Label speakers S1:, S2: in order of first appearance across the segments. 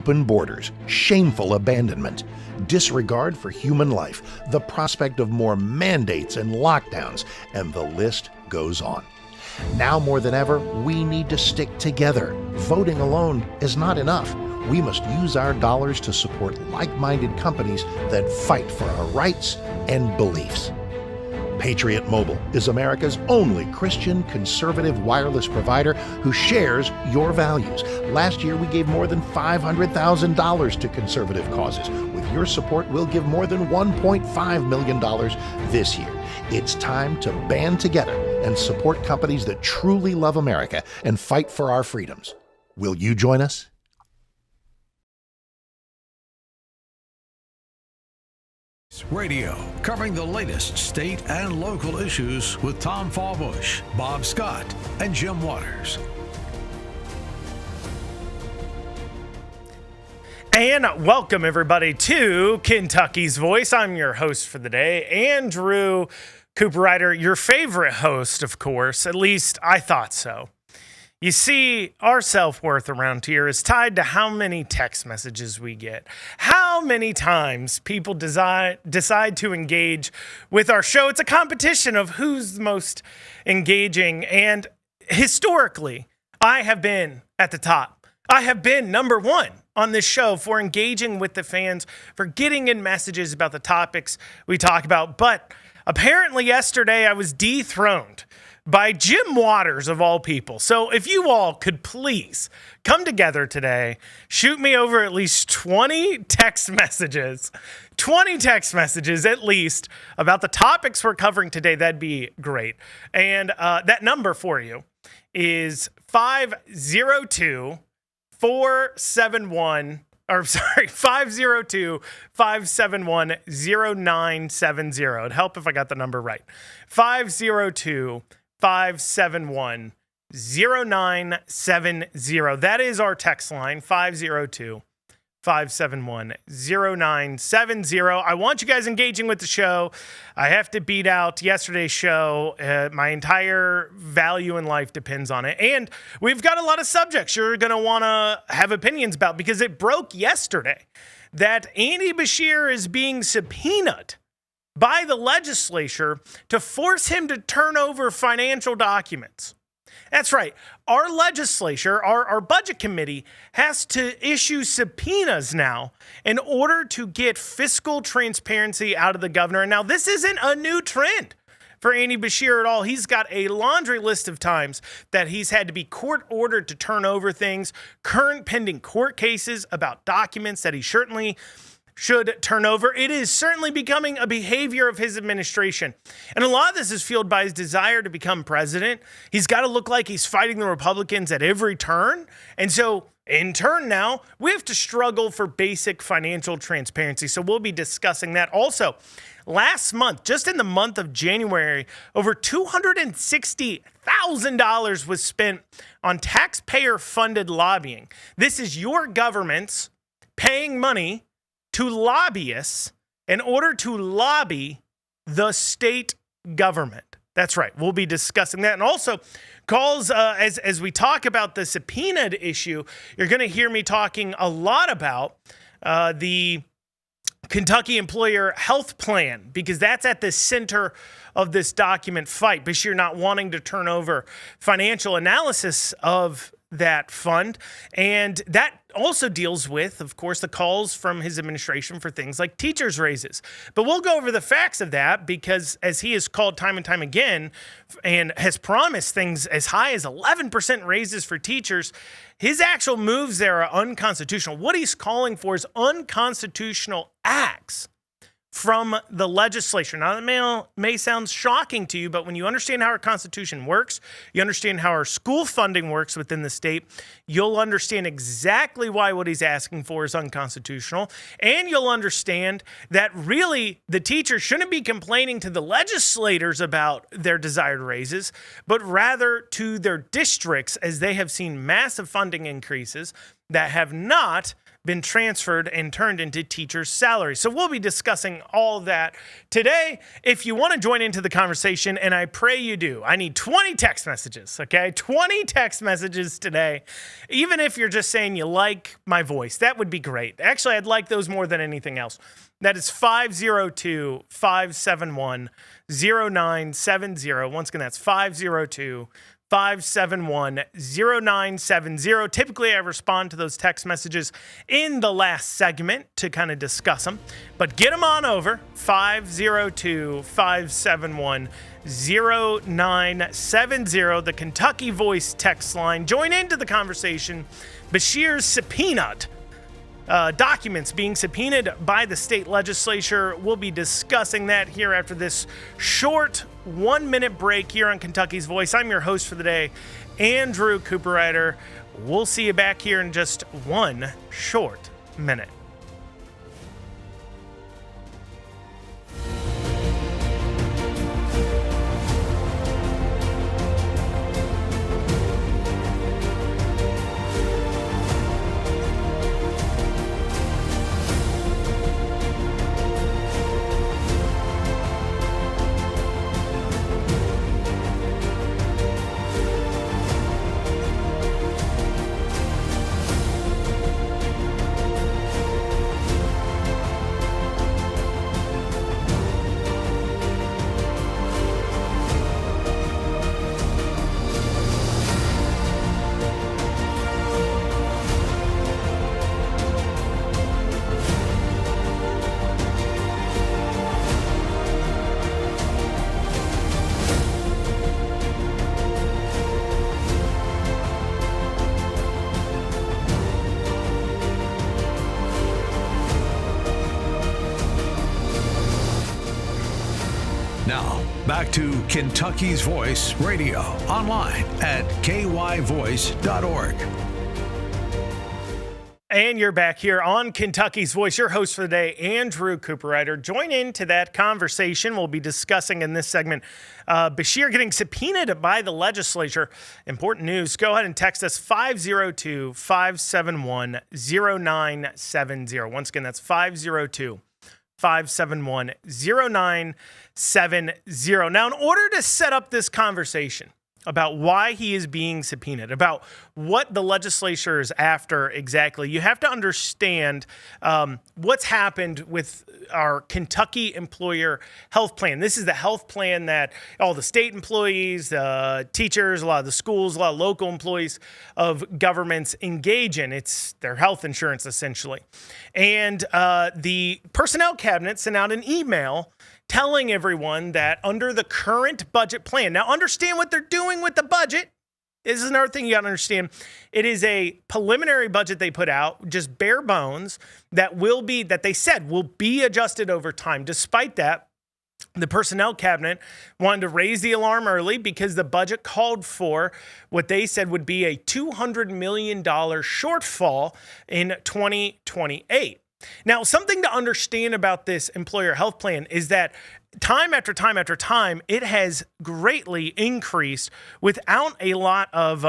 S1: Open borders, shameful abandonment, disregard for human life, the prospect of more mandates and lockdowns, and the list goes on. Now more than ever, we need to stick together. Voting alone is not enough. We must use our dollars to support like-minded companies that fight for our rights and beliefs. Patriot Mobile is America's only Christian conservative wireless provider who shares your values. Last year, we gave more than $500,000 to conservative causes. With your support, we'll give more than $1.5 million this year. It's time to band together and support companies that truly love America and fight for our freedoms. Will you join us?
S2: Radio, covering the latest state and local issues with Tom Fallbush, Bob Scott, and Jim Waters.
S3: And welcome, everybody, to Kentucky's Voice. I'm your host for the day, Andrew Cooper-Ryder, your favorite host, of course. At least I thought so. You see, our self-worth around here is tied to how many text messages we get, how many times people decide to engage with our show. It's a competition of who's the most engaging, and historically, I have been at the top. I have been number one on this show for engaging with the fans, for getting in messages about the topics we talk about, but apparently yesterday I was dethroned by Jim Waters, of all people. So if you all could please come together today, shoot me over at least 20 text messages at least about the topics we're covering today, that'd be great. And that number for you is 502-571-0970. It'd help if I got the number right. 502-571-0970. That is our text line, 502-571-0970. I want you guys engaging with the show. I have to beat out yesterday's show. My entire value in life depends on it. And we've got a lot of subjects you're going to want to have opinions about, because it broke yesterday that Andy Beshear is being subpoenaed by the legislature to force him to turn over financial documents. That's right. Our legislature, our budget committee, has to issue subpoenas now in order to get fiscal transparency out of the governor. And now, this isn't a new trend for Andy Beshear at all. He's got a laundry list of times that he's had to be court ordered to turn over things, current pending court cases about documents that he certainly should turn over. It is certainly becoming a behavior of his administration. And a lot of this is fueled by his desire to become president. He's got to look like he's fighting the Republicans at every turn. And so, in turn now, we have to struggle for basic financial transparency. So we'll be discussing that. Also, last month, just in the month of January, over $260,000 was spent on taxpayer-funded lobbying. This is your government's paying money to lobbyists in order to lobby the state government. That's right. We'll be discussing that. And also, calls, as we talk about the subpoenaed issue, you're going to hear me talking a lot about the Kentucky Employer Health Plan, because that's at the center of this document fight. Beshear not wanting to turn over financial analysis of that fund. And that also deals with, of course, the calls from his administration for things like teachers' raises. But we'll go over the facts of that, because as he has called time and time again and has promised things as high as 11% raises for teachers, his actual moves there are unconstitutional. What he's calling for is unconstitutional acts from the legislature. Now, that may sound shocking to you, but when you understand how our Constitution works, you understand how our school funding works within the state, you'll understand exactly why what he's asking for is unconstitutional, and you'll understand that really the teachers shouldn't be complaining to the legislators about their desired raises, but rather to their districts, as they have seen massive funding increases that have not been transferred and turned into teachers' salaries. So we'll be discussing all that today. If you want to join into the conversation, and I pray you do, I need 20 text messages, okay? 20 text messages today. Even if you're just saying you like my voice, that would be great. Actually, I'd like those more than anything else. That is 502-571-0970. Once again, that's 502-571-0970. Typically, I respond to those text messages in the last segment to kind of discuss them. But get them on over, 502-571-0970, the Kentucky Voice text line. Join into the conversation. Bashir's subpoenaed. Documents being subpoenaed by the state legislature. We'll be discussing that here after this short 1-minute break here on Kentucky's Voice. I'm your host for the day, Andrew Cooperrider. We'll see you back here in just one short minute.
S2: Now, back to Kentucky's Voice Radio, online at kyvoice.org.
S3: And you're back here on Kentucky's Voice. Your host for the day, Andrew Cooperrider. Join into that conversation. We'll be discussing in this segment Bashir getting subpoenaed by the legislature. Important news. Go ahead and text us 502-571-0970. Once again, that's 502-571-0970. Now, in order to set up this conversation about why he is being subpoenaed, about what the legislature is after exactly, you have to understand what's happened with our Kentucky Employer Health Plan. This is the health plan that all the state employees, teachers, a lot of the schools, a lot of local employees of governments engage in. It's their health insurance, essentially. And the personnel cabinet sent out an email telling everyone that under the current budget plan, now understand what they're doing with the budget. This is another thing you got to understand. It is a preliminary budget they put out, just bare bones, that they said will be adjusted over time. Despite that, the personnel cabinet wanted to raise the alarm early because the budget called for what they said would be a $200 million shortfall in 2028. Now, something to understand about this employer health plan is that time after time after time, it has greatly increased without a lot of,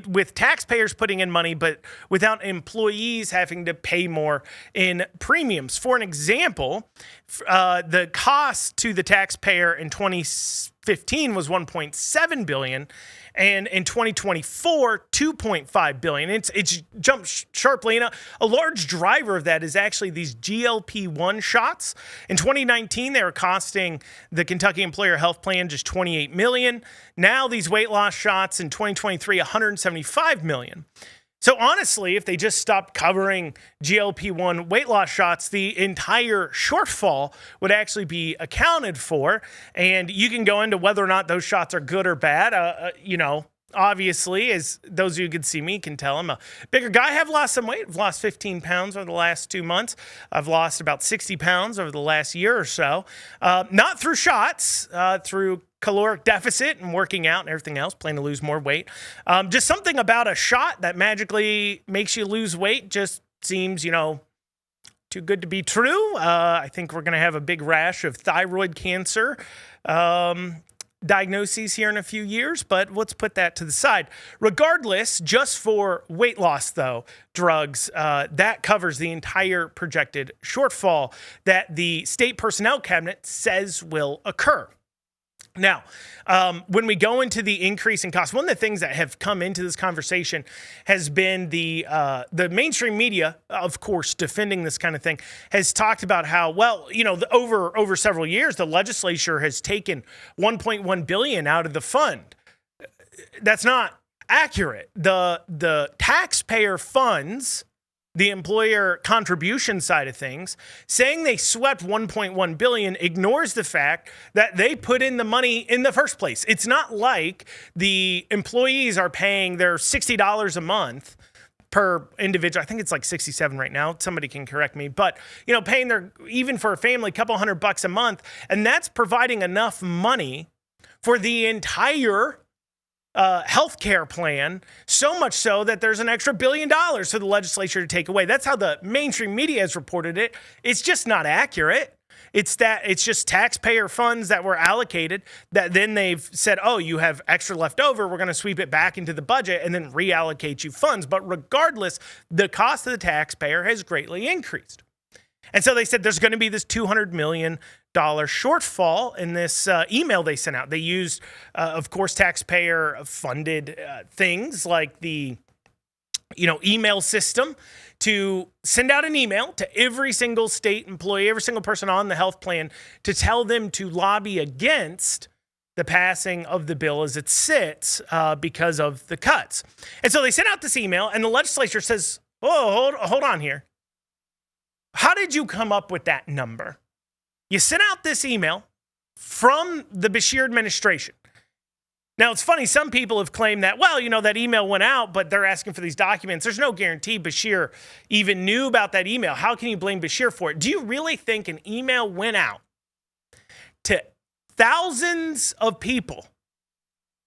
S3: with taxpayers putting in money, but without employees having to pay more in premiums. For an example, the cost to the taxpayer in 2015 was $1.7 billion. And in 2024, $2.5 billion. It's jumped sharply. And a large driver of that is actually these GLP-1 shots. In 2019, they were costing the Kentucky Employer Health Plan just $28 million. Now these weight loss shots in 2023, $175 million. So honestly, if they just stopped covering GLP-1 weight loss shots, the entire shortfall would actually be accounted for. And you can go into whether or not those shots are good or bad. Obviously, as those of you who can see me can tell, I'm a bigger guy. I have lost some weight. I've lost 15 pounds over the last 2 months. I've lost about 60 pounds over the last year or so. Not through shots, through caloric deficit and working out and everything else, planning to lose more weight. Just something about a shot that magically makes you lose weight just seems, too good to be true. I think we're going to have a big rash of thyroid cancer diagnoses here in a few years, but let's put that to the side. Regardless, just for weight loss, though, drugs, that covers the entire projected shortfall that the state personnel cabinet says will occur. Now, when we go into the increase in cost, one of the things that have come into this conversation has been the mainstream media, of course, defending this kind of thing, has talked about how, well, over several years, the legislature has taken $1.1 billion out of the fund. That's not accurate. The taxpayer funds, the employer contribution side of things, saying they swept $1.1 billion ignores the fact that they put in the money in the first place. It's not like the employees are paying their $60 a month per individual. I think it's like 67 right now. Somebody can correct me, but paying their, even for a family, a couple $100 a month, and that's providing enough money for the entire healthcare plan, so much so that there's an extra $1 billion for the legislature to take away. That's how the mainstream media has reported it. It's just not accurate. It's just taxpayer funds that were allocated that then they've said, oh, you have extra left over. We're going to sweep it back into the budget and then reallocate you funds. But regardless, the cost of the taxpayer has greatly increased. And so they said there's going to be this $200 million shortfall in this email they sent out. They used, of course, taxpayer-funded things like the email system to send out an email to every single state employee, every single person on the health plan, to tell them to lobby against the passing of the bill as it sits because of the cuts. And so they sent out this email, and the legislature says, oh, hold on here. How did you come up with that number? You sent out this email from the Beshear administration. Now, it's funny. Some people have claimed that, well, that email went out, but they're asking for these documents. There's no guarantee Beshear even knew about that email. How can you blame Beshear for it? Do you really think an email went out to thousands of people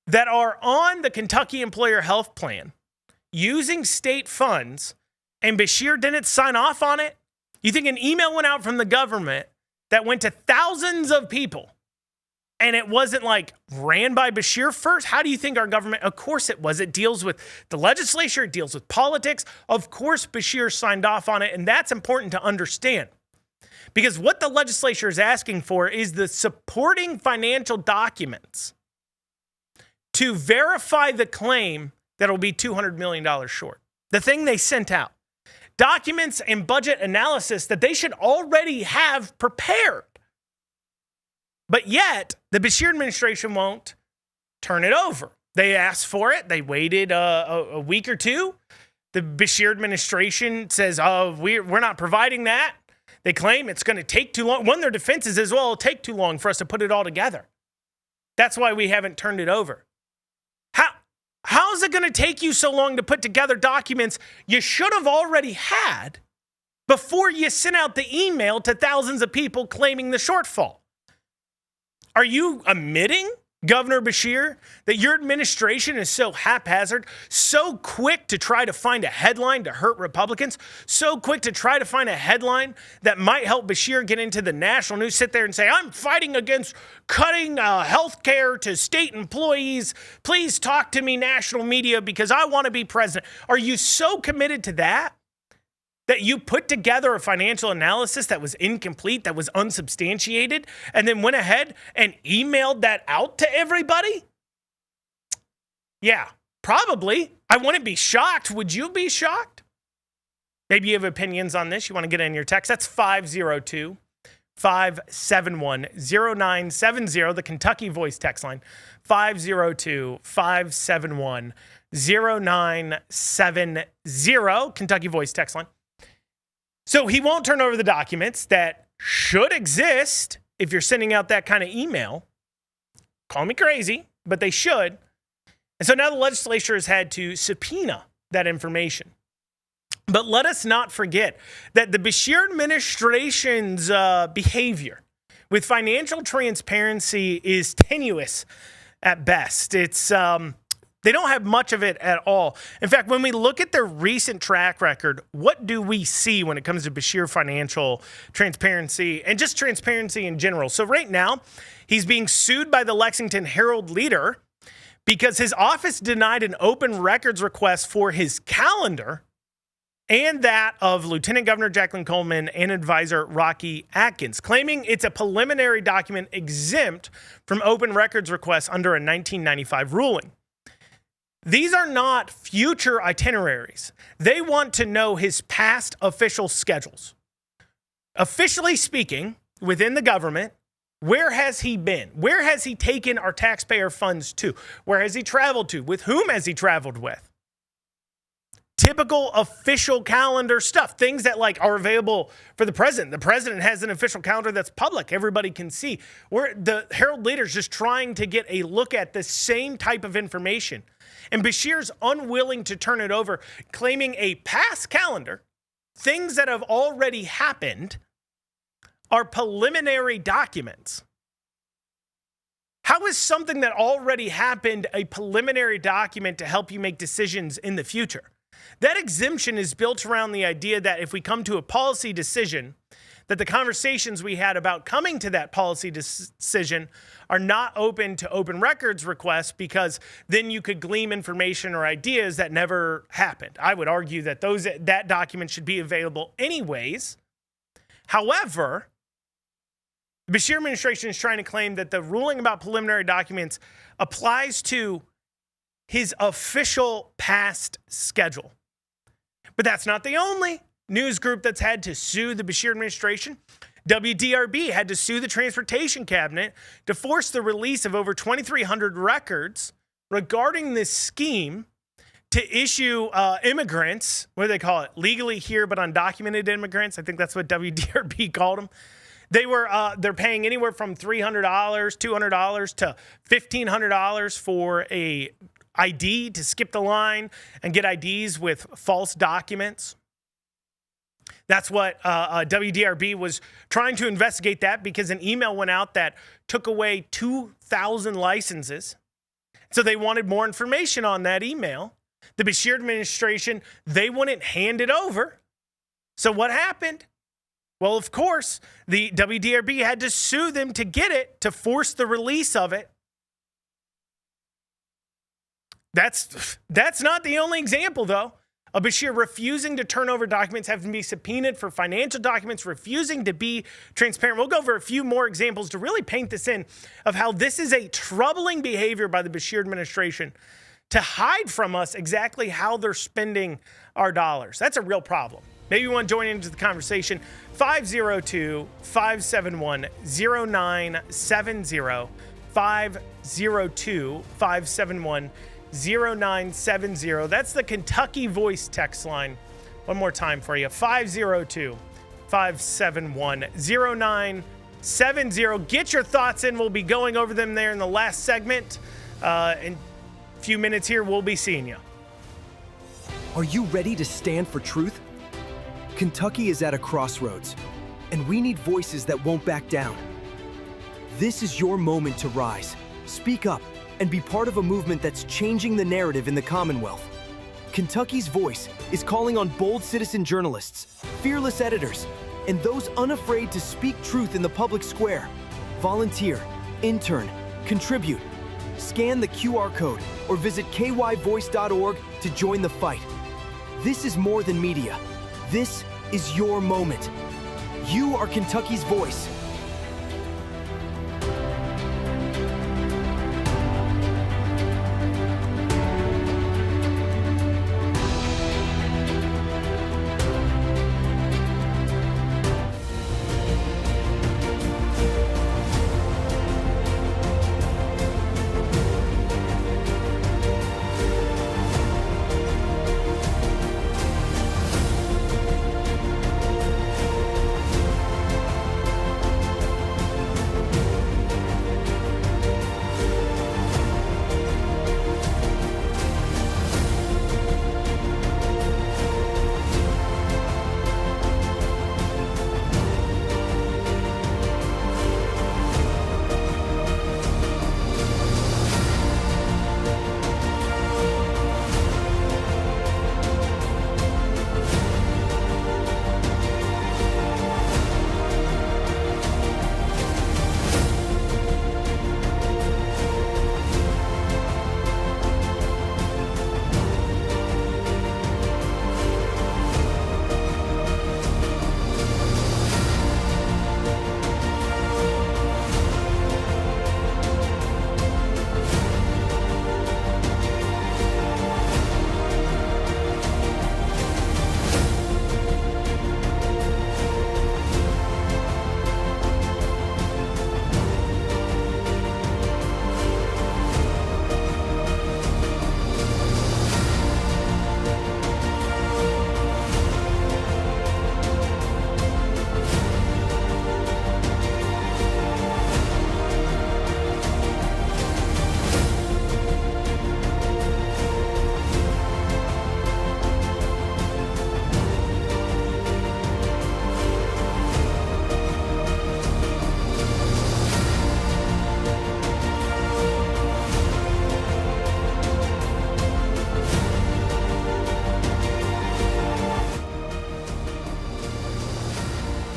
S3: that are on the Kentucky Employer Health Plan using state funds and Beshear didn't sign off on it? You think an email went out from the government that went to thousands of people and it wasn't like ran by Beshear first? How do you think our government? Of course it was. It deals with the legislature. It deals with politics. Of course Beshear signed off on it, and that's important to understand. Because what the legislature is asking for is the supporting financial documents to verify the claim that it'll be $200 million short. The thing they sent out. Documents and budget analysis that they should already have prepared. But yet, the Beshear administration won't turn it over. They asked for it. They waited a week or two. The Beshear administration says, oh, we're not providing that. They claim it's going to take too long. One of their defenses is, well, it'll take too long for us to put it all together. That's why we haven't turned it over. How is it going to take you so long to put together documents you should have already had before you sent out the email to thousands of people claiming the shortfall? Are you admitting, Governor Beshear, that your administration is so haphazard, so quick to try to find a headline to hurt Republicans, so quick to try to find a headline that might help Beshear get into the national news, sit there and say, I'm fighting against cutting health care to state employees. Please talk to me, national media, because I want to be president. Are you so committed to that you put together a financial analysis that was incomplete, that was unsubstantiated, and then went ahead and emailed that out to everybody? Yeah, probably. I wouldn't be shocked. Would you be shocked? Maybe you have opinions on this. You want to get in your text. That's 502-571-0970, the Kentucky Voice text line. 502-571-0970, Kentucky Voice text line. So he won't turn over the documents that should exist if you're sending out that kind of email. Call me crazy, but they should. And so now the legislature has had to subpoena that information. But let us not forget that the Beshear administration's behavior with financial transparency is tenuous at best. It's They don't have much of it at all. In fact, when we look at their recent track record, what do we see when it comes to Bashir financial transparency and just transparency in general? So right now, he's being sued by the Lexington Herald-Leader because his office denied an open records request for his calendar and that of Lieutenant Governor Jacqueline Coleman and advisor Rocky Atkins, claiming it's a preliminary document exempt from open records requests under a 1995 ruling. These are not future itineraries. They want to know his past official schedules. Officially speaking, within the government, where has he been? Where has he taken our taxpayer funds to? Where has he traveled to? With whom has he traveled with? Typical official calendar stuff, things that are available for the president. The president has an official calendar that's public. Everybody can see. The Herald Leader is just trying to get a look at the same type of information. And Bashir's unwilling to turn it over, claiming a past calendar, things that have already happened, are preliminary documents. How is something that already happened a preliminary document to help you make decisions in the future? That exemption is built around the idea that if we come to a policy decision, that the conversations we had about coming to that policy decision are not open to open records requests, because then you could glean information or ideas that never happened. I would argue that that document should be available anyways. However, the Bashir administration is trying to claim that the ruling about preliminary documents applies to his official past schedule. But that's not the only news group that's had to sue the Bashir administration. WDRB had to sue the Transportation Cabinet to force the release of over 2,300 records regarding this scheme to issue immigrants, what do they call it? Legally here but undocumented immigrants. I think that's what WDRB called them. They're paying anywhere from $300, $200 to $1,500 for a ID to skip the line and get IDs with false documents. That's what WDRB was trying to investigate, that because an email went out that took away 2,000 licenses. So they wanted more information on that email. The Bashir administration, they wouldn't hand it over. So what happened? Well, of course, the WDRB had to sue them to get it, to force the release of it. That's not the only example, though, of Bashir refusing to turn over documents, having to be subpoenaed for financial documents, refusing to be transparent. We'll go over a few more examples to really paint this in of how this is a troubling behavior by the Bashir administration to hide from us exactly how they're spending our dollars. That's a real problem. Maybe you want to join into the conversation. 502-571-0970. 502-571-0970. 0970. That's the Kentucky Voice text line. One more time for you. 502-571-0970. Get your thoughts in. We'll be going over them there in the last segment. In a few minutes here, we'll be seeing you.
S4: Are you ready to stand for truth? Kentucky is at a crossroads, and we need voices that won't back down. This is your moment to rise, speak up, and be part of a movement that's changing the narrative in the Commonwealth. Kentucky's Voice is calling on bold citizen journalists, fearless editors, and those unafraid to speak truth in the public square. Volunteer, intern, contribute. Scan the QR code or visit kyvoice.org to join the fight. This is more than media. This is your moment. You are Kentucky's voice.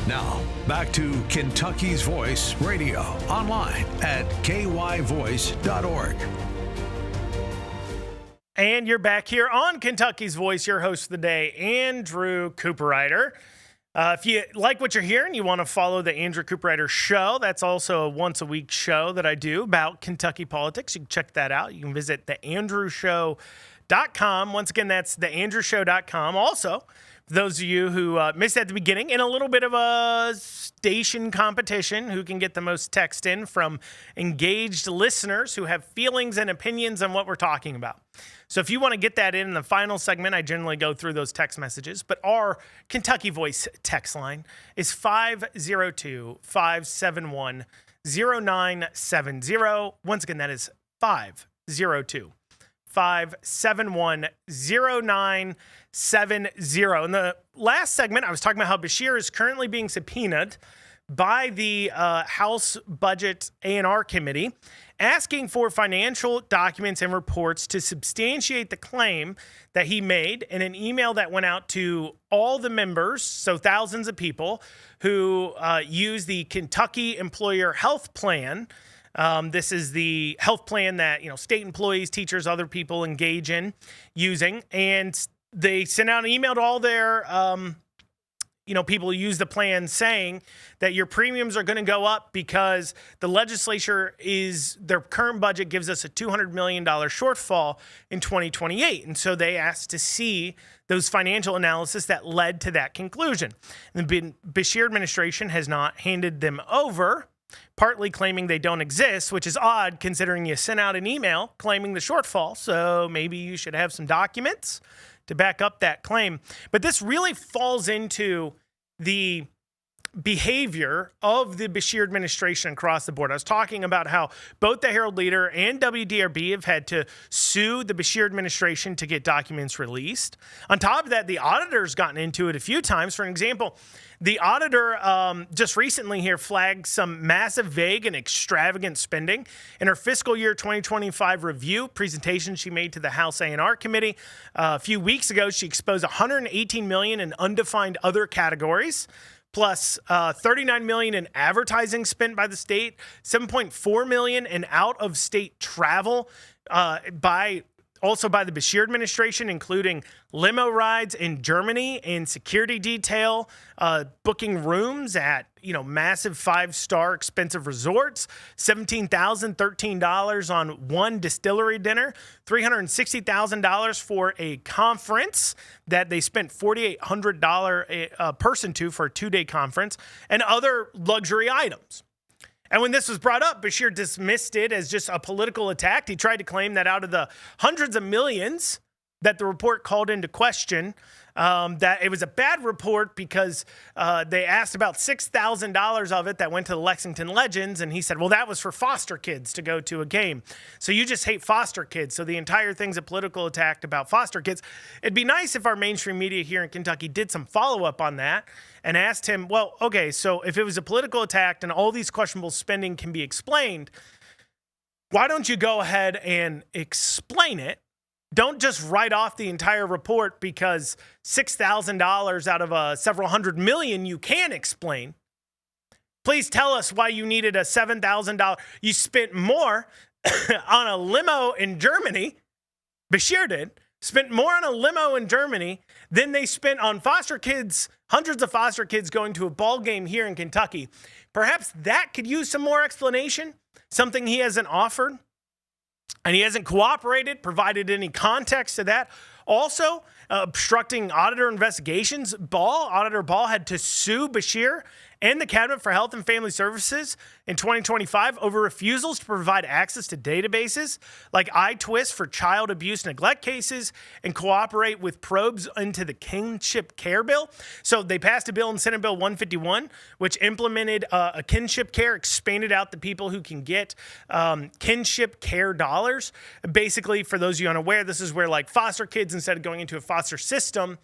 S2: Now, back to Kentucky's Voice Radio, online at kyvoice.org.
S3: And you're back here on Kentucky's Voice, your host of the day, Andrew Cooperrider. If you like what you're hearing, you want to follow the Andrew Cooperrider Show. That's also a once-a-week show that I do about Kentucky politics. You can check that out. You can visit theandrewshow.com. Once again, that's theandrewshow.com. Also, for those of you who missed at the beginning, in a little bit of a station competition, who can get the most text in from engaged listeners who have feelings and opinions on what we're talking about. So if you want to get that in the final segment, I generally go through those text messages. But our Kentucky Voice text line is 502-571-0970. Once again, that is 502-571-0970. In the last segment, I was talking about how Beshear is currently being subpoenaed by the House Budget A&R Committee, asking for financial documents and reports to substantiate the claim that he made in an email that went out to all the members, so thousands of people who use the Kentucky Employer Health Plan. This is the health plan that, state employees, teachers, other people engage in using. And they sent out an email to all their people who use the plan saying that your premiums are going to go up because the legislature their current budget gives us a $200 million shortfall in 2028. And so they asked to see those financial analysis that led to that conclusion. And the Beshear administration has not handed them over, partly claiming they don't exist, which is odd considering you sent out an email claiming the shortfall. So maybe you should have some documents to back up that claim. But this really falls into the behavior of the Beshear administration across the board. I was talking about how both the Herald Leader and WDRB have had to sue the Beshear administration to get documents released. On top of that, the auditor's gotten into it a few times. For an example, the auditor just recently here flagged some massive, vague, and extravagant spending in her fiscal year 2025 review presentation she made to the House A&R Committee. A few weeks ago, she exposed $118 million in undefined other categories, plus $39 million in advertising spent by the state, $7.4 million in out-of-state travel also by the Beshear administration, including limo rides in Germany and security detail, booking rooms at massive 5-star expensive resorts, $17,013 on one distillery dinner, $360,000 for a conference that they spent $4,800 a person to for a 2-day conference, and other luxury items. And when this was brought up, Beshear dismissed it as just a political attack. He tried to claim that out of the hundreds of millions that the report called into question, that it was a bad report because they asked about $6,000 of it that went to the Lexington Legends. And he said, well, that was for foster kids to go to a game. So you just hate foster kids. So the entire thing's a political attack about foster kids. It'd be nice if our mainstream media here in Kentucky did some follow-up on that and asked him, well, okay, so if it was a political attack and all these questionable spending can be explained, why don't you go ahead and explain it? Don't just write off the entire report because $6,000 out of several hundred million you can explain. Please tell us why you needed a $7,000. You spent more on a limo in Germany. Beshear did. Spent more on a limo in Germany than they spent on foster kids, hundreds of foster kids going to a ball game here in Kentucky. Perhaps that could use some more explanation, something he hasn't offered. And he hasn't cooperated, provided any context to that. Also, obstructing auditor investigations. Auditor Ball had to sue Beshear and the Cabinet for Health and Family Services in 2025 over refusals to provide access to databases like iTwist for child abuse neglect cases and cooperate with probes into the kinship care bill. So they passed a bill in Senate Bill 151, which implemented a kinship care, expanded out the people who can get kinship care dollars. Basically, for those of you unaware, this is where like foster kids, instead of going into a foster system,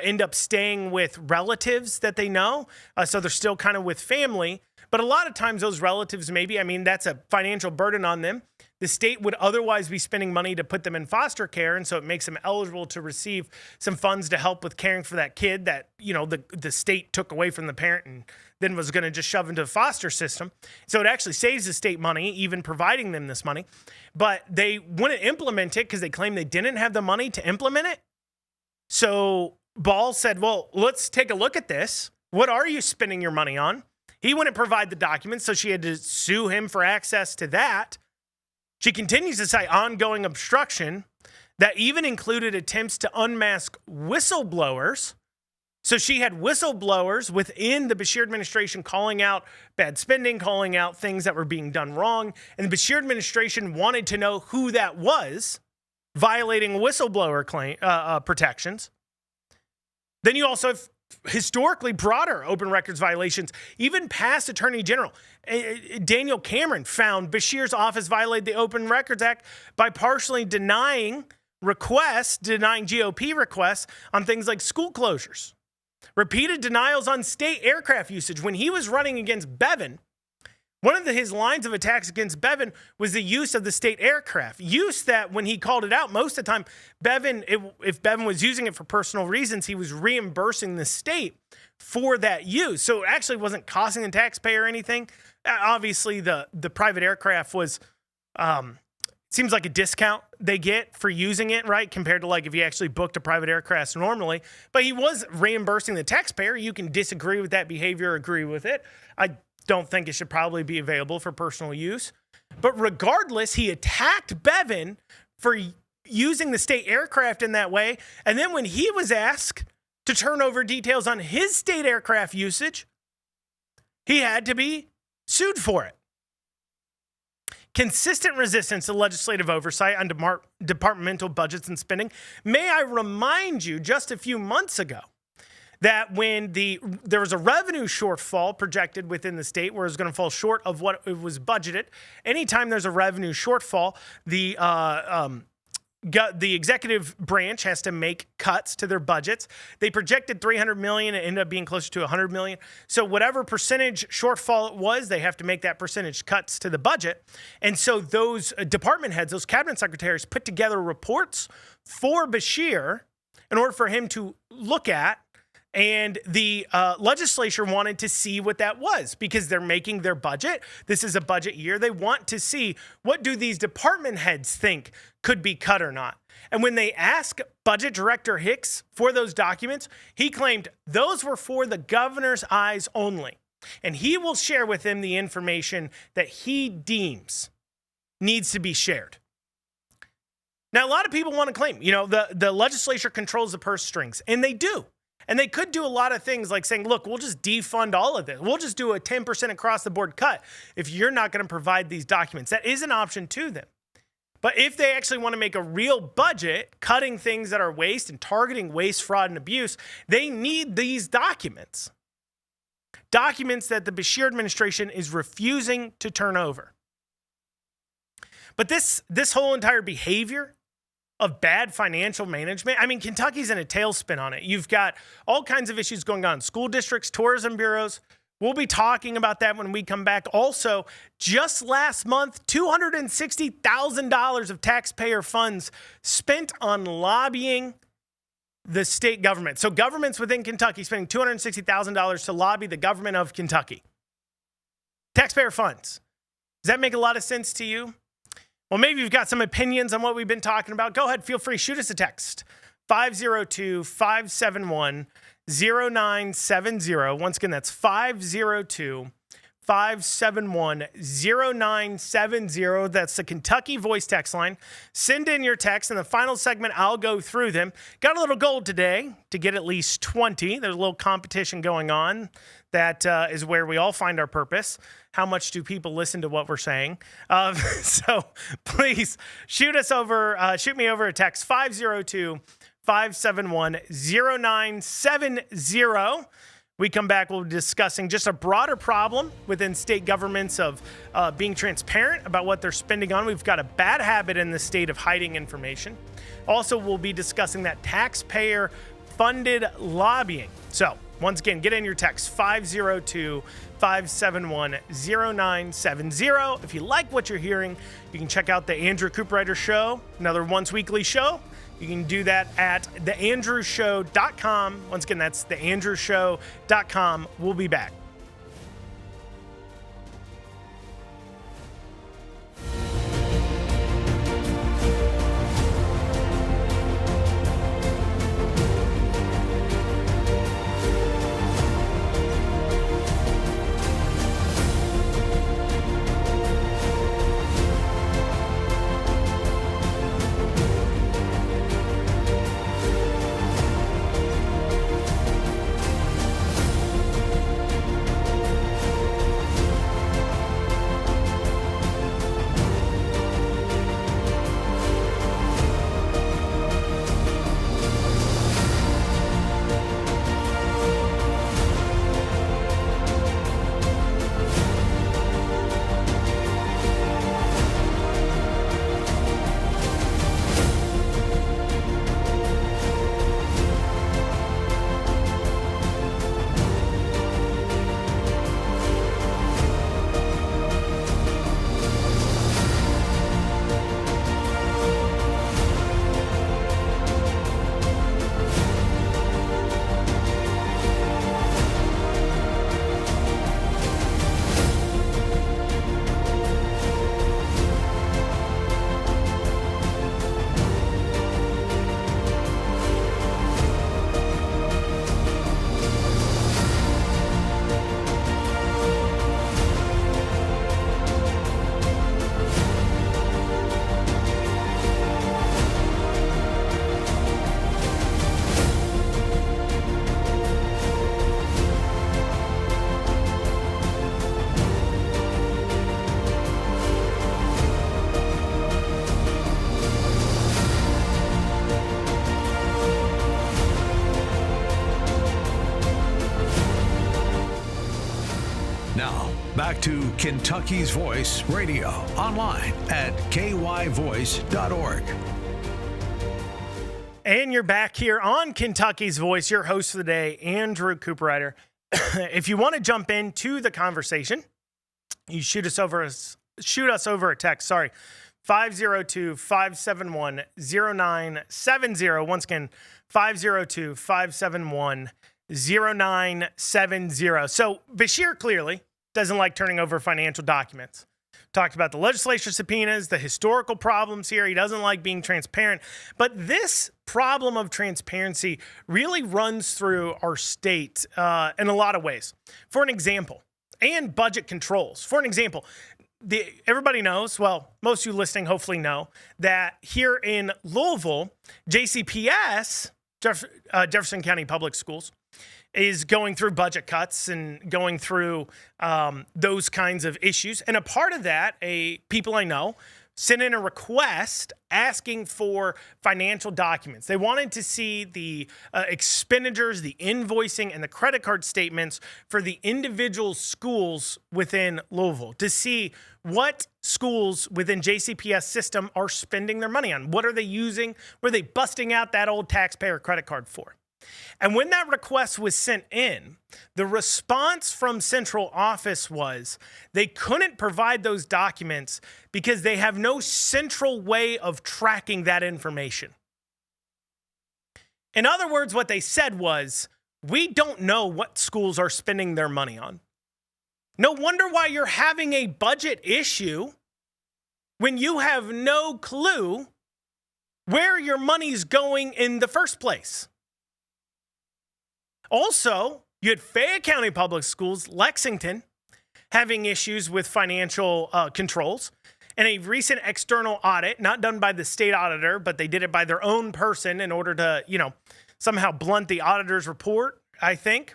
S3: end up staying with relatives that they know. So they're still kind of with family, But a lot of times those relatives, maybe, I mean, that's a financial burden on them. The state would otherwise be spending money to put them in foster care, and so it makes them eligible to receive some funds to help with caring for that kid that, you know, the state took away from the parent and then was going to just shove into the foster system. So it actually saves the state money, even providing them this money. But they wouldn't implement it because they claim they didn't have the money to implement it. So Ball said, well, let's take a look at this. What are you spending your money on? He wouldn't provide the documents, so she had to sue him for access to that. She continues to cite ongoing obstruction that even included attempts to unmask whistleblowers. So she had whistleblowers within the Beshear administration calling out bad spending, calling out things that were being done wrong. And the Beshear administration wanted to know who that was, violating whistleblower protections. Then you also have historically broader open records violations, even past Attorney General. Daniel Cameron found Beshear's office violated the Open Records Act by partially denying GOP requests on things like school closures. Repeated denials on state aircraft usage. When he was running against Bevin, one of his lines of attacks against Bevin was the use of the state aircraft. Use that when he called it out, most of the time, if Bevin was using it for personal reasons, he was reimbursing the state for that use. So it actually wasn't costing the taxpayer anything. Obviously, the private aircraft was, seems like a discount they get for using it, right? Compared to like if you actually booked a private aircraft normally. But he was reimbursing the taxpayer. You can disagree with that behavior, agree with it. I don't think it should probably be available for personal use. But regardless, he attacked Bevin for using the state aircraft in that way. And then when he was asked to turn over details on his state aircraft usage, he had to be sued for it. Consistent resistance to legislative oversight on departmental budgets and spending. May I remind you, just a few months ago, that when there was a revenue shortfall projected within the state where it was going to fall short of what it was budgeted. Anytime there's a revenue shortfall, the executive branch has to make cuts to their budgets. They projected $300 million. It ended up being closer to $100 million. So whatever percentage shortfall it was, they have to make that percentage cuts to the budget. And so those department heads, those cabinet secretaries, put together reports for Beshear in order for him to look at. And the legislature wanted to see what that was because they're making their budget. This is a budget year. They want to see what do these department heads think could be cut or not. And when they asked Budget Director Hicks for those documents, he claimed those were for the governor's eyes only. And he will share with them the information that he deems needs to be shared. Now, a lot of people want to claim, the legislature controls the purse strings, and they do. And they could do a lot of things like saying, look, we'll just defund all of this. We'll just do a 10% across the board cut if you're not going to provide these documents. That is an option to them. But if they actually want to make a real budget, cutting things that are waste and targeting waste, fraud, and abuse, they need these documents. Documents that the Beshear administration is refusing to turn over. But this whole entire behavior of bad financial management. I mean, Kentucky's in a tailspin on it. You've got all kinds of issues going on. School districts, tourism bureaus. We'll be talking about that when we come back. Also, just last month, $260,000 of taxpayer funds spent on lobbying the state government. So governments within Kentucky spending $260,000 to lobby the government of Kentucky. Taxpayer funds. Does that make a lot of sense to you? Well, maybe you've got some opinions on what we've been talking about. Go ahead, feel free, shoot us a text. 502-571-0970. Once again, that's 502-571-0970. That's the Kentucky Voice text line. Send in your text. In the final segment, I'll go through them. Got a little goal today to get at least 20. There's a little competition going on. That is where we all find our purpose. How much do people listen to what we're saying? So please shoot me over a text, 502-571-0970. We come back, we'll be discussing just a broader problem within state governments of being transparent about what they're spending on. We've got a bad habit in the state of hiding information. Also, we'll be discussing that taxpayer-funded lobbying. So Once again, get in your text 502-571-0970. If you like what you're hearing, you can check out the Andrew Cooperrider Show, another once weekly show. You can do that at theandrewshow.com. Once again, that's theandrewshow.com. We'll be back.
S2: Now, back to Kentucky's Voice Radio, online at kyvoice.org.
S3: And you're back here on Kentucky's Voice, your host for the day, Andrew Cooperrider. If you want to jump into the conversation, you shoot us over a text, 502-571-0970. Once again, 502-571-0970. So Bashir clearly doesn't like turning over financial documents. Talked about the legislature subpoenas, the historical problems here. He doesn't like being transparent. But this problem of transparency really runs through our state in a lot of ways. For an example, and budget controls. For an example, everybody knows, well, most of you listening hopefully know, that here in Louisville, JCPS, Jefferson County Public Schools, is going through budget cuts and going through those kinds of issues. And a part of that, people I know sent in a request asking for financial documents. They wanted to see the expenditures, the invoicing, and the credit card statements for the individual schools within Louisville to see what schools within JCPS system are spending their money on. What are they using? What are they busting out that old taxpayer credit card for? And when that request was sent in, the response from central office was they couldn't provide those documents because they have no central way of tracking that information. In other words, what they said was, we don't know what schools are spending their money on. No wonder why you're having a budget issue when you have no clue where your money's going in the first place. Also, you had Fayette County Public Schools, Lexington, having issues with financial controls. And a recent external audit, not done by the state auditor, but they did it by their own person in order to, somehow blunt the auditor's report, I think.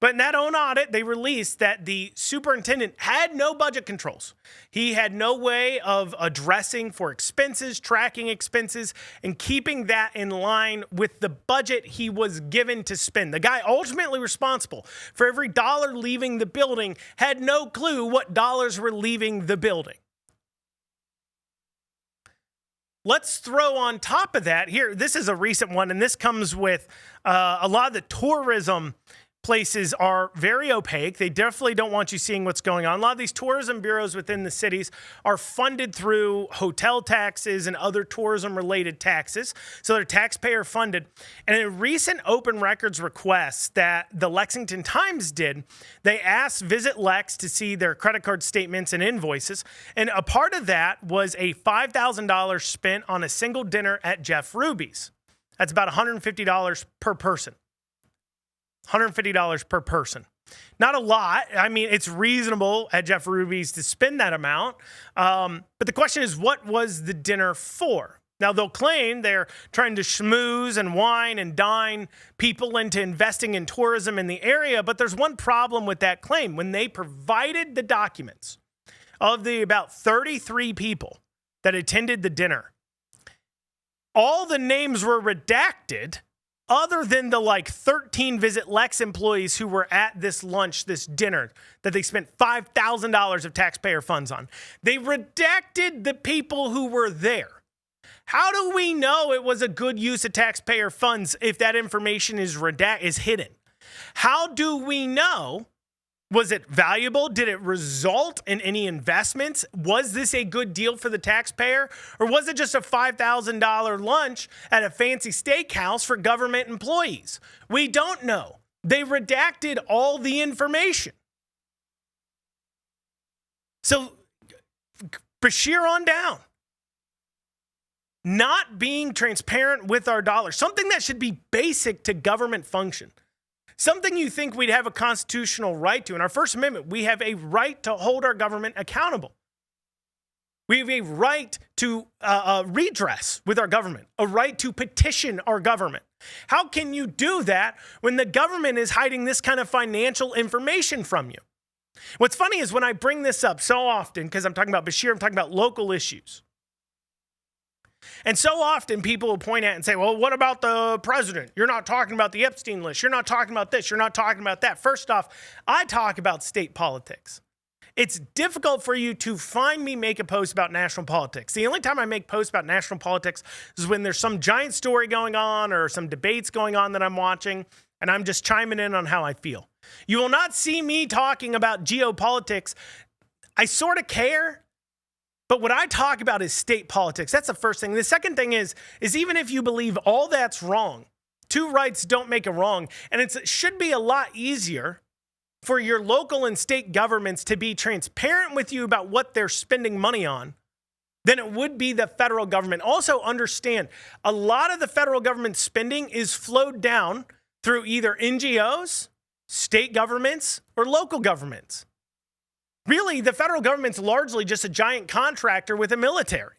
S3: But in that own audit, they released that the superintendent had no budget controls. He had no way of addressing for expenses, tracking expenses, and keeping that in line with the budget he was given to spend. The guy ultimately responsible for every dollar leaving the building had no clue what dollars were leaving the building. Let's throw on top of that here, this is a recent one, and this comes with a lot of the tourism places are very opaque. They definitely don't want you seeing what's going on. A lot of these tourism bureaus within the cities are funded through hotel taxes and other tourism-related taxes, so they're taxpayer funded. And in a recent open records request that the Lexington Times did, they asked Visit Lex to see their credit card statements and invoices, and a part of that was a $5,000 spent on a single dinner at Jeff Ruby's. That's about $150 per person. $150 per person. Not a lot. I mean, it's reasonable at Jeff Ruby's to spend that amount. But the question is, what was the dinner for? Now, they'll claim they're trying to schmooze and wine and dine people into investing in tourism in the area, but there's one problem with that claim. When they provided the documents of the about 33 people that attended the dinner, all the names were redacted other than the 13 Visit Lex employees who were at this lunch, this dinner that they spent $5,000 of taxpayer funds on. They redacted the people who were there. How do we know it was a good use of taxpayer funds if that information is hidden? How do we know? Was it valuable? Did it result in any investments? Was this a good deal for the taxpayer? Or was it just a $5,000 lunch at a fancy steakhouse for government employees? We don't know. They redacted all the information. So, Bashir on down. Not being transparent with our dollars, something that should be basic to government function. Something you think we'd have a constitutional right to. In our First Amendment, we have a right to hold our government accountable. We have a right to redress with our government, a right to petition our government. How can you do that when the government is hiding this kind of financial information from you? What's funny is when I bring this up so often, because I'm talking about Bashir, I'm talking about local issues. And so often people will point at and say, well, what about the president? You're not talking about the Epstein list. You're not talking about this. You're not talking about that. First off, I talk about state politics. It's difficult for you to find me make a post about national politics. The only time I make posts about national politics is when there's some giant story going on or some debates going on that I'm watching, and I'm just chiming in on how I feel. You will not see me talking about geopolitics. I sort of care. But what I talk about is state politics. That's the first thing. The second thing is even if you believe all that's wrong, two rights don't make a wrong. And it should be a lot easier for your local and state governments to be transparent with you about what they're spending money on than it would be the federal government. Also understand, a lot of the federal government spending is flowed down through either NGOs, state governments, or local governments. Really, the federal government's largely just a giant contractor with a military.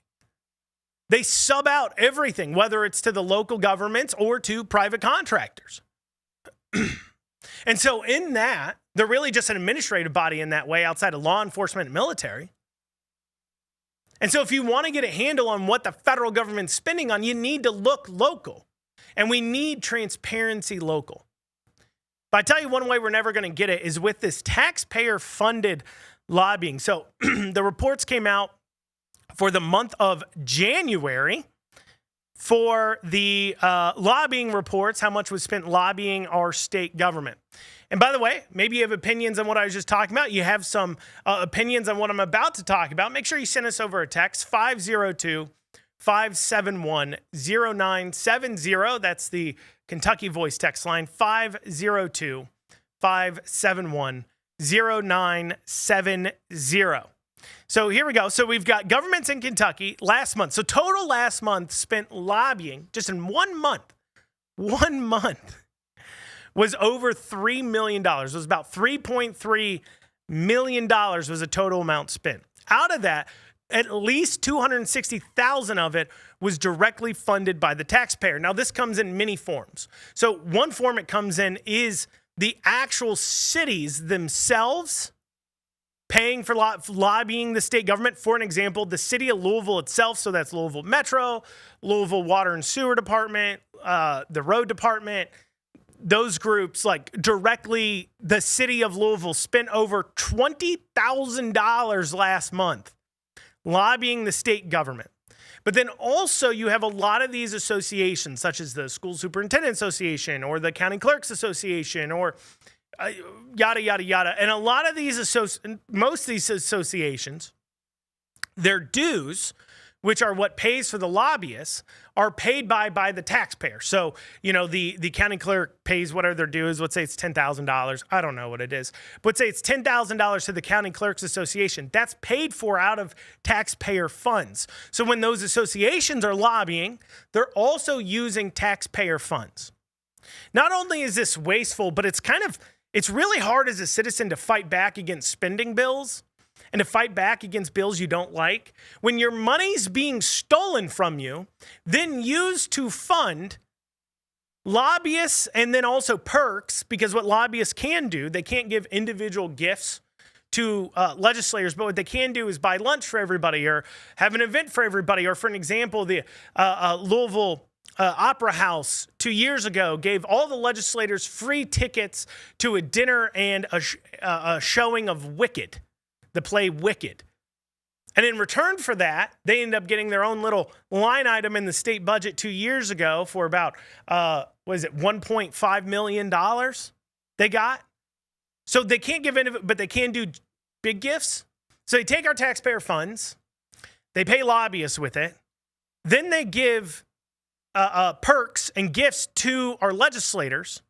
S3: They sub out everything, whether it's to the local governments or to private contractors. And so in that, they're really just an administrative body in that way outside of law enforcement and military. And so if you want to get a handle on what the federal government's spending on, you need to look local. And we need transparency local. But I tell you one way we're never going to get it is with this taxpayer-funded lobbying. So the reports came out for the month of January for the lobbying reports, how much was spent lobbying our state government. And by the way, maybe you have opinions on what I was just talking about. You have some opinions on what I'm about to talk about. Make sure you send us over a text, 502-571-0970. That's the Kentucky Voice text line, 502-571-0970. So here we go. So we've got governments in Kentucky last month. So total last month spent lobbying just in 1 month. 1 month was over $3 million. It was about $3.3 million was the total amount spent. Out of that, at least $260,000 of it was directly funded by the taxpayer. Now, this comes in many forms. So one form it comes in is the actual cities themselves paying for lobbying the state government. For an example, the city of Louisville itself, so that's Louisville Metro, Louisville Water and Sewer Department, the Road Department, those groups, like directly, the city of Louisville spent over $20,000 last month lobbying the state government. But then also you have a lot of these associations, such as the School Superintendent Association or the County Clerks Association or yada, yada, yada. And a lot of these, most of these associations, their dues, which are what pays for the lobbyists, are paid by the taxpayer. So, the county clerk pays whatever their dues. Let's say it's $10,000. I don't know what it is. But say it's $10,000 to the County Clerks Association. That's paid for out of taxpayer funds. So when those associations are lobbying, they're also using taxpayer funds. Not only is this wasteful, but it's really hard as a citizen to fight back against spending bills and to fight back against bills you don't like, when your money's being stolen from you, then used to fund lobbyists and then also perks, because what lobbyists can do, they can't give individual gifts to legislators, but what they can do is buy lunch for everybody or have an event for everybody. Or for an example, the Louisville Opera House 2 years ago gave all the legislators free tickets to a dinner and a showing of Wicked, the play Wicked. And in return for that, they ended up getting their own little line item in the state budget 2 years ago for about, $1.5 million they got. So they can't give in, but they can do big gifts. So they take our taxpayer funds, they pay lobbyists with it, then they give perks and gifts to our legislators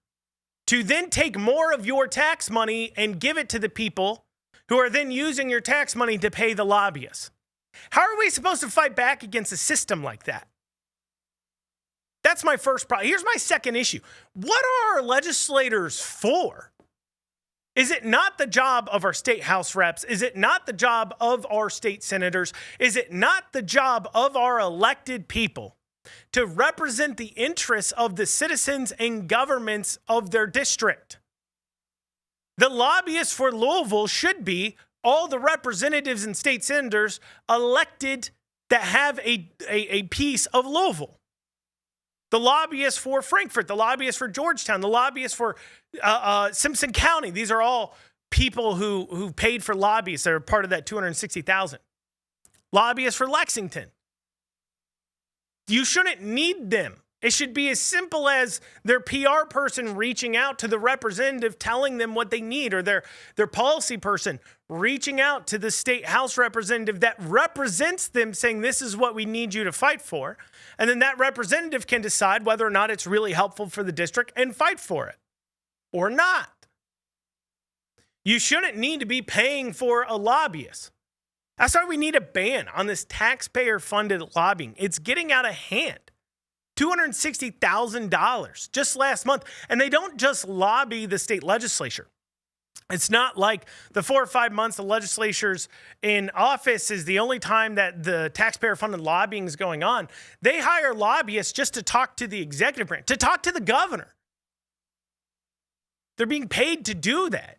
S3: to then take more of your tax money and give it to the people who are then using your tax money to pay the lobbyists. How are we supposed to fight back against a system like that? That's my first problem. Here's my second issue. What are our legislators for? Is it not the job of our state house reps? Is it not the job of our state senators? Is it not the job of our elected people to represent the interests of the citizens and governments of their district? The lobbyists for Louisville should be all the representatives and state senators elected that have a piece of Louisville. The lobbyists for Frankfort, the lobbyists for Georgetown, the lobbyists for Simpson County. These are all people who paid for lobbyists that are part of that $260,000. Lobbyists for Lexington. You shouldn't need them. It should be as simple as their PR person reaching out to the representative, telling them what they need, or their policy person reaching out to the state house representative that represents them, saying, this is what we need you to fight for. And then that representative can decide whether or not it's really helpful for the district and fight for it or not. You shouldn't need to be paying for a lobbyist. That's why we need a ban on this taxpayer-funded lobbying. It's getting out of hand. $260,000 just last month. And they don't just lobby the state legislature. It's not like the 4 or 5 months the legislature's in office is the only time that the taxpayer-funded lobbying is going on. They hire lobbyists just to talk to the executive branch, to talk to the governor. They're being paid to do that,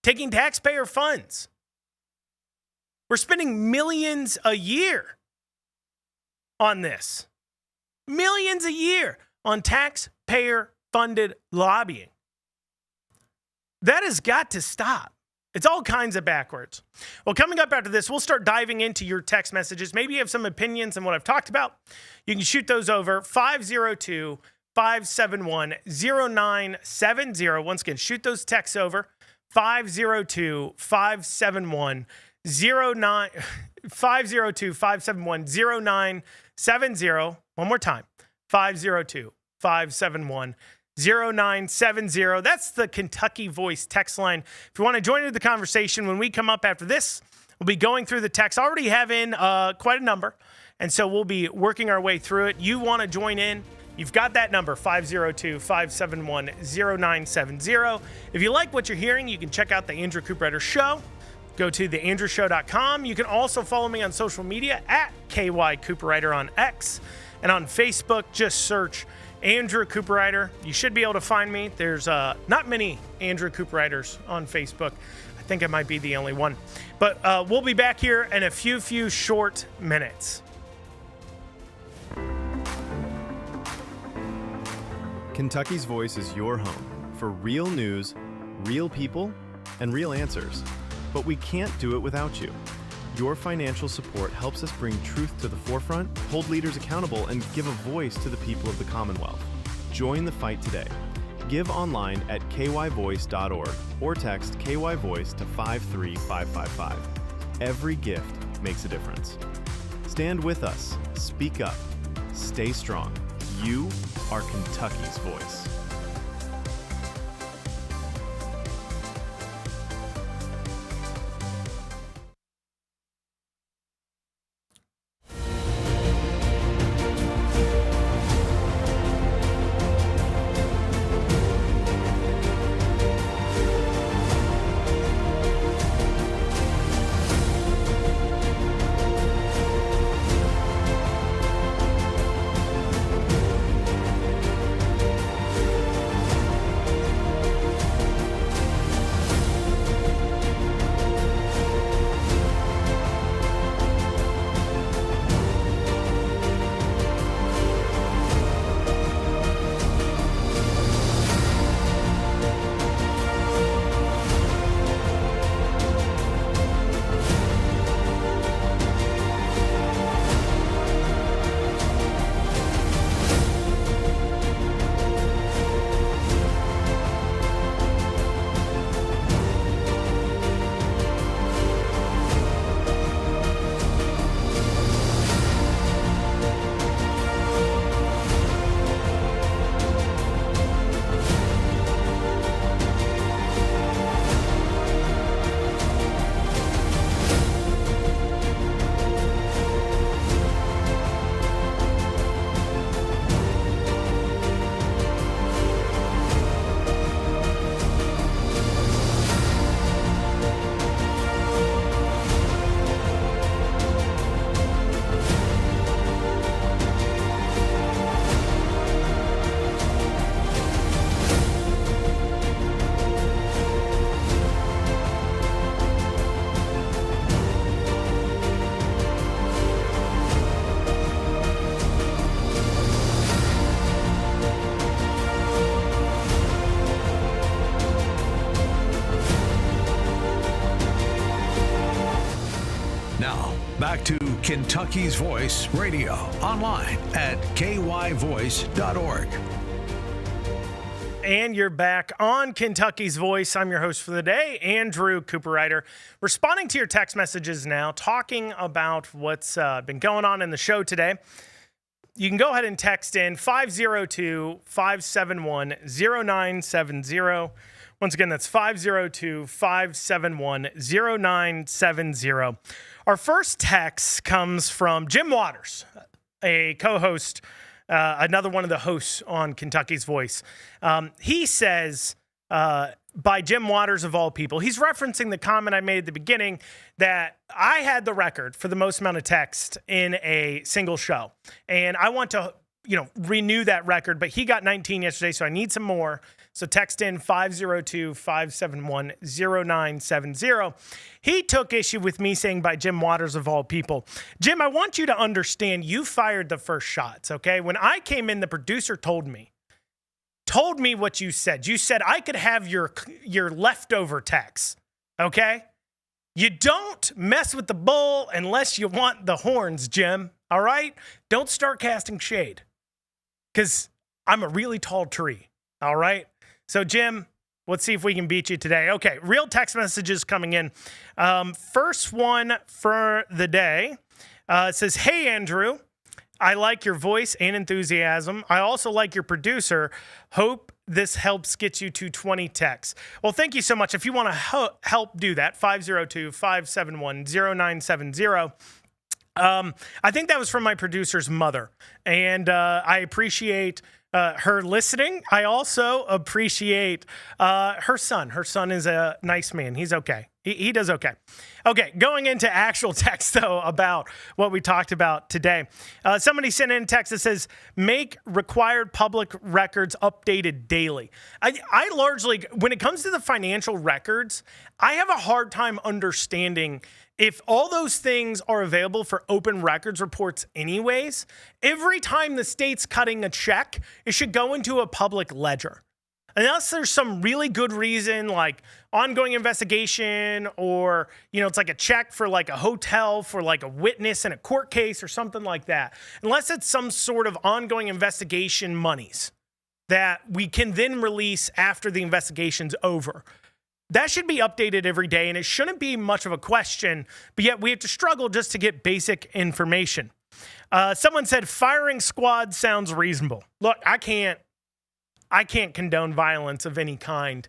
S3: taking taxpayer funds. We're spending millions a year on this. Millions a year on taxpayer-funded lobbying. That has got to stop. It's all kinds of backwards. Well, coming up after this, we'll start diving into your text messages. Maybe you have some opinions on what I've talked about. You can shoot those over 502-571-0970. Once again, shoot those texts over 502-571-0970. One more time, 502-571-0970. That's the Kentucky Voice text line. If you want to join into the conversation, when we come up after this, we'll be going through the text. Already have in quite a number, and so we'll be working our way through it. You want to join in, you've got that number, 502-571-0970. If you like what you're hearing, you can check out the Andrew Cooperrider Show. Go to theandrewshow.com. You can also follow me on social media at KY Cooperrider on X. And on Facebook, just search Andrew Cooperrider. You should be able to find me. There's not many Andrew Cooperriders on Facebook. I think I might be the only one. But we'll be back here in a few short minutes.
S5: Kentucky's Voice is your home for real news, real people, and real answers. But we can't do it without you. Your financial support helps us bring truth to the forefront, hold leaders accountable, and give a voice to the people of the Commonwealth. Join the fight today. Give online at kyvoice.org or text KYVoice to 53555. Every gift makes a difference. Stand with us. Speak up. Stay strong. You are Kentucky's voice.
S2: Now, back to Kentucky's Voice Radio, online at kyvoice.org.
S3: And you're back on Kentucky's Voice. I'm your host for the day, Andrew Cooper-Ryder, responding to your text messages now, talking about what's been going on in the show today. You can go ahead and text in 502-571-0970. Once again, that's 502-571-0970. Our first text comes from Jim Waters, a co-host, another one of the hosts on Kentucky's Voice. He says, by Jim Waters of all people, he's referencing the comment I made at the beginning that I had the record for the most amount of text in a single show. And I want to, renew that record, but he got 19 yesterday, so I need some more. So text in 502-571-0970. He took issue with me saying by Jim Waters of all people. Jim, I want you to understand you fired the first shots, okay? When I came in, the producer told me what you said. You said I could have your leftover texts, okay? You don't mess with the bull unless you want the horns, Jim, all right? Don't start casting shade because I'm a really tall tree, all right? So, Jim, let's see if we can beat you today. Okay, real text messages coming in. First one for the day. It says, hey, Andrew, I like your voice and enthusiasm. I also like your producer. Hope this helps get you to 20 texts. Well, thank you so much. If you want to help do that, 502-571-0970. I think that was from my producer's mother, and I appreciate her listening. I also appreciate her son. Her son is a nice man. He's okay. He does okay. Okay, going into actual text, though, about what we talked about today. Somebody sent in a text that says, make required public records updated daily. I largely, when it comes to the financial records, I have a hard time understanding if all those things are available for open records reports anyways. Every time the state's cutting a check, it should go into a public ledger. Unless there's some really good reason, like ongoing investigation, or, it's like a check for like a hotel for like a witness in a court case or something like that. Unless it's some sort of ongoing investigation monies that we can then release after the investigation's over. That should be updated every day, and it shouldn't be much of a question, but yet we have to struggle just to get basic information. Someone said firing squad sounds reasonable. Look, I can't condone violence of any kind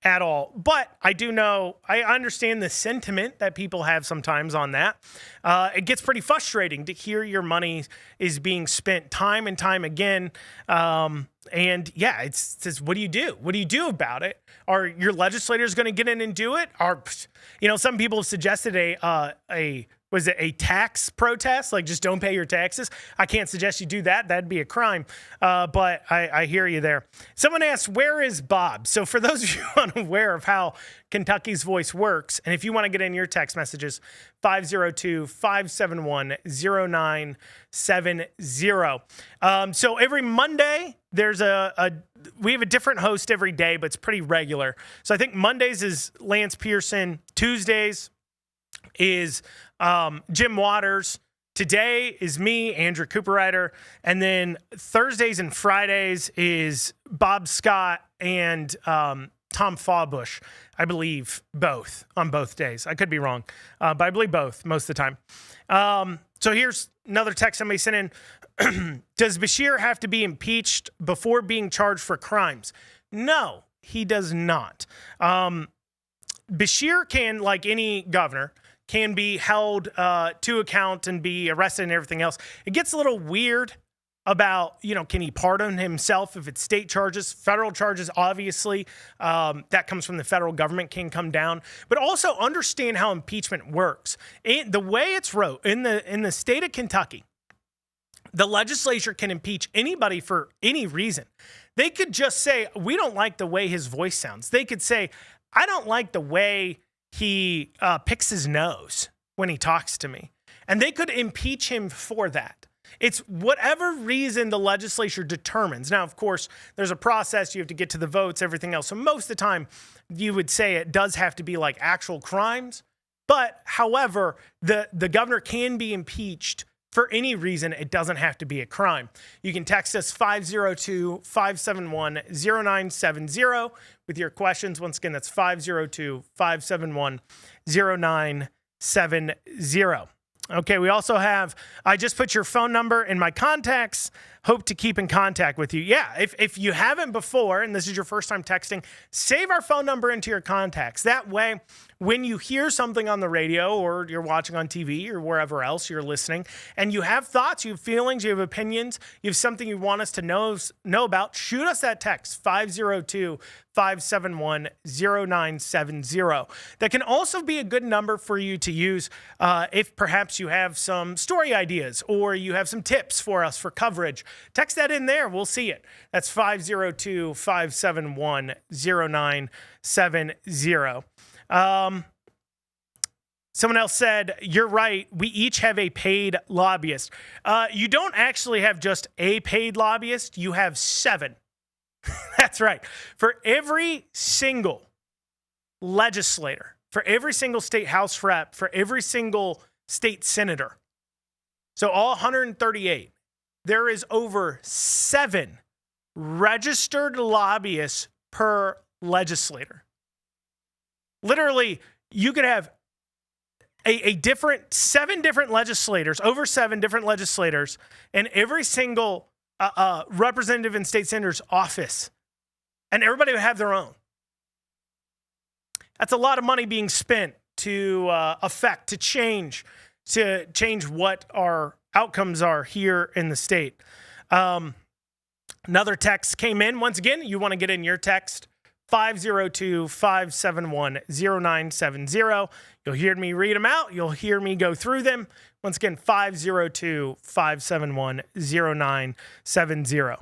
S3: at all. But I do know, I understand the sentiment that people have sometimes on that. It gets pretty frustrating to hear your money is being spent time and time again. And yeah, it's just, what do you do? What do you do about it? Are your legislators going to get in and do it? Some people have suggested was it a tax protest? Like, just don't pay your taxes. I can't suggest you do that. That'd be a crime. But I hear you there. Someone asked, where is Bob? So for those of you unaware of how Kentucky's Voice works, and if you want to get in your text messages, 502-571-0970. So every Monday, there's we have a different host every day, but it's pretty regular. So I think Mondays is Lance Pearson. Tuesdays is Jim Waters. Today is me, Andrew Cooperrider. And then Thursdays and Fridays is Bob Scott and Tom Fawbush. I believe both on both days. I could be wrong, but I believe both most of the time. So here's another text somebody sent in. Does Beshear have to be impeached before being charged for crimes? No, he does not. Beshear can, like any governor, can be held to account and be arrested and everything else. It gets a little weird about, can he pardon himself if it's state charges? Federal charges, obviously, that comes from the federal government, can come down. But also understand how impeachment works. The way it's wrote, in the state of Kentucky, the legislature can impeach anybody for any reason. They could just say, we don't like the way his voice sounds. They could say, I don't like the way he picks his nose when he talks to me. And they could impeach him for that. It's whatever reason the legislature determines. Now, of course, there's a process. You have to get to the votes, everything else. So most of the time, you would say it does have to be like actual crimes. But however, the governor can be impeached for any reason. It doesn't have to be a crime. You can text us 502-571-0970 with your questions. Once again, that's 502-571-0970. Okay, we also have, I just put your phone number in my contacts. Hope to keep in contact with you. Yeah, if you haven't before, and this is your first time texting, save our phone number into your contacts. That way, when you hear something on the radio or you're watching on TV or wherever else you're listening, and you have thoughts, you have feelings, you have opinions, you have something you want us to know about, shoot us that text, 502-571-0970. That can also be a good number for you to use if perhaps you have some story ideas or you have some tips for us for coverage. Text that in there. We'll see it. That's 502-571-0970. Someone else said, you're right. We each have a paid lobbyist. You don't actually have just a paid lobbyist. You have 7. That's right. For every single legislator, for every single state house rep, for every single state senator, so all 138, there is over 7 registered lobbyists per legislator. Literally, you could have over 7 different legislators in every single representative and state senator's office, and everybody would have their own. That's a lot of money being spent to change what our outcomes are here in the state. Another text came in. Once again, you want to get in your text, 502-571-0970. You'll hear me read them out. You'll hear me go through them. Once again, 502-571-0970.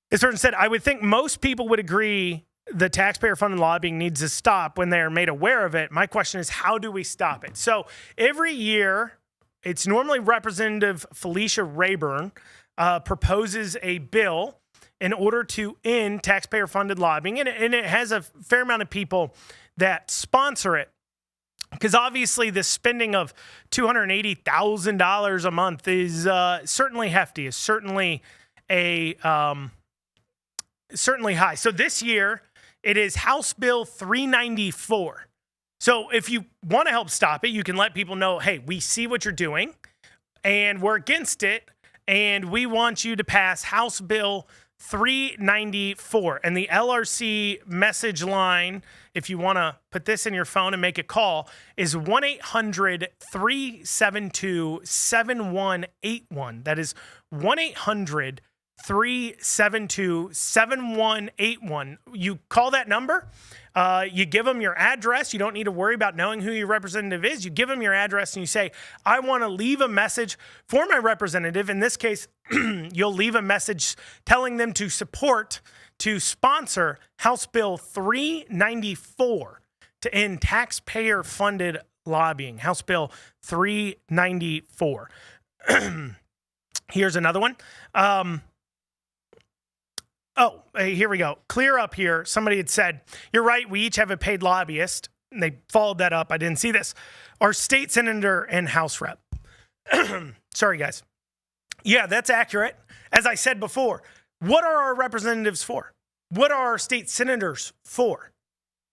S3: This person said, I would think most people would agree the taxpayer-funded lobbying needs to stop when they are made aware of it. My question is, how do we stop it? So every year, it's normally Representative Felicia Rayburn proposes a bill in order to end taxpayer-funded lobbying. And it has a fair amount of people that sponsor it. Because obviously the spending of $280,000 a month is certainly hefty, is certainly certainly high. So this year, it is House Bill 394. So if you want to help stop it, you can let people know, hey, we see what you're doing, and we're against it, and we want you to pass House Bill 394. And the LRC message line, if you want to put this in your phone and make a call, is 1-800-372-7181. That is 1-800-372-7181. You call that number. You give them your address. You don't need to worry about knowing who your representative is. You give them your address and you say, I want to leave a message for my representative. In this case, you'll leave a message telling them to sponsor House Bill 394 to end taxpayer-funded lobbying. House Bill 394. Here's another one. Here we go. Clear up here. Somebody had said, you're right, we each have a paid lobbyist. And they followed that up. I didn't see this. Our state senator and House rep. Sorry, guys. Yeah, that's accurate. As I said before, what are our representatives for? What are our state senators for?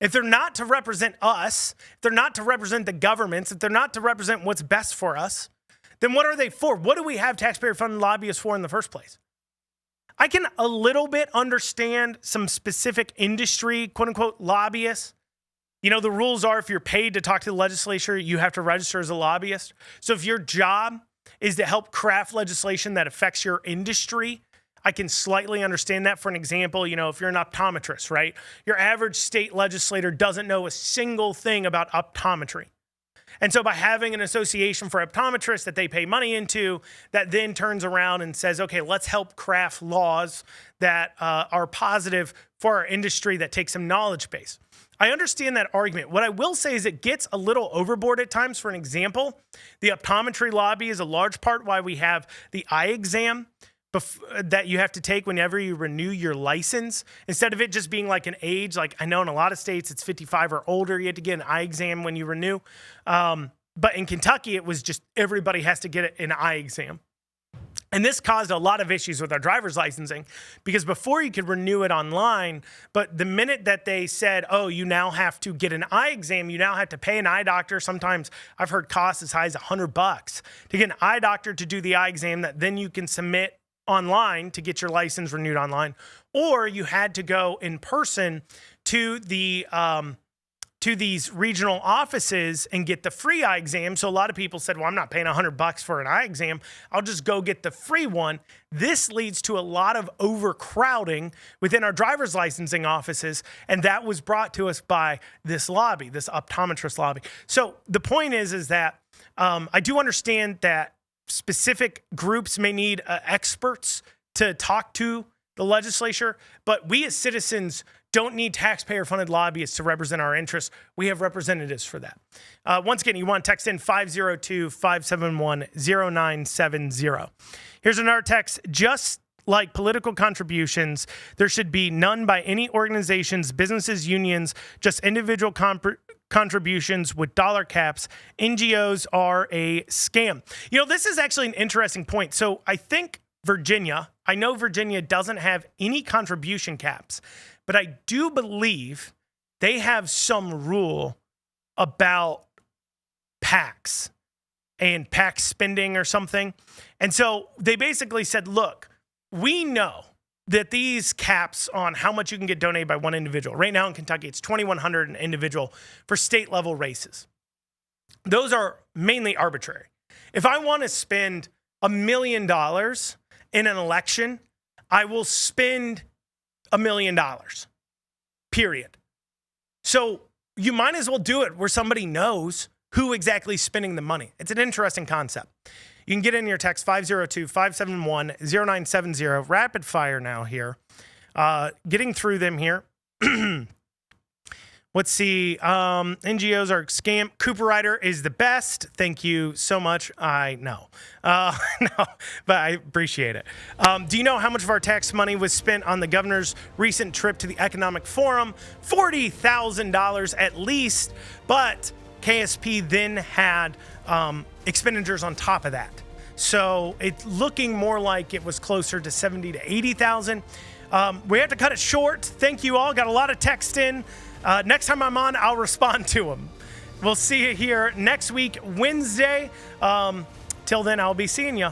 S3: If they're not to represent us, if they're not to represent the governments, if they're not to represent what's best for us, then what are they for? What do we have taxpayer-funded lobbyists for in the first place? I can a little bit understand some specific industry, quote unquote, lobbyists. You know, the rules are if you're paid to talk to the legislature, you have to register as a lobbyist. So if your job is to help craft legislation that affects your industry, I can slightly understand that. For an example, you know, if you're an optometrist, right? Your average state legislator doesn't know a single thing about optometry. And so by having an association for optometrists that they pay money into, that then turns around and says, okay, let's help craft laws that are positive for our industry that take some knowledge base. I understand that argument. What I will say is it gets a little overboard at times. For an example, the optometry lobby is a large part why we have the eye exam that you have to take whenever you renew your license, instead of it just being like an age. Like I know in a lot of states it's 55 or older. You have to get an eye exam when you renew. But in Kentucky, it was just everybody has to get an eye exam. And this caused a lot of issues with our driver's licensing because before you could renew it online, but the minute that they said, oh, you now have to get an eye exam, you now have to pay an eye doctor. Sometimes I've heard costs as high as $100 to get an eye doctor to do the eye exam that then you can submit online to get your license renewed online, or you had to go in person to the to these regional offices and get the free eye exam. So a lot of people said, well, I'm not paying $100 for an eye exam. I'll just go get the free one. This leads to a lot of overcrowding within our driver's licensing offices. And that was brought to us by this lobby, this optometrist lobby. So the point is that I do understand that specific groups may need experts to talk to the legislature, but we as citizens don't need taxpayer-funded lobbyists to represent our interests. We have representatives for that. Once again, you want to text in 502-571-0970. Here's another text. Just like political contributions, there should be none by any organizations, businesses, unions, just individual contributions with dollar caps. NGOs are a scam. You know, this is actually an interesting point. So I think I know Virginia doesn't have any contribution caps, but I do believe they have some rule about PACs and PAC spending or something. And so they basically said, look, we know that these caps on how much you can get donated by one individual. Right now in Kentucky, it's $2,100 an individual for state level races. Those are mainly arbitrary. If I want to spend $1 million in an election, I will spend $1 million, period. So you might as well do it where somebody knows who exactly is spending the money. It's an interesting concept. You can get in your text 502-571-0970. Rapid fire now here. Getting through them here. Let's see. NGOs are scam. Cooper Ryder is the best. Thank you so much. I know. No, but I appreciate it. Do you know how much of our tax money was spent on the governor's recent trip to the Economic Forum? $40,000 at least. But KSP then had expenditures on top of that. So it's looking more like it was closer to 70 to 80,000. We have to cut it short. Thank you all. Got a lot of text in. Next time I'm on, I'll respond to them. We'll see you here next week, Wednesday. Till then, I'll be seeing you.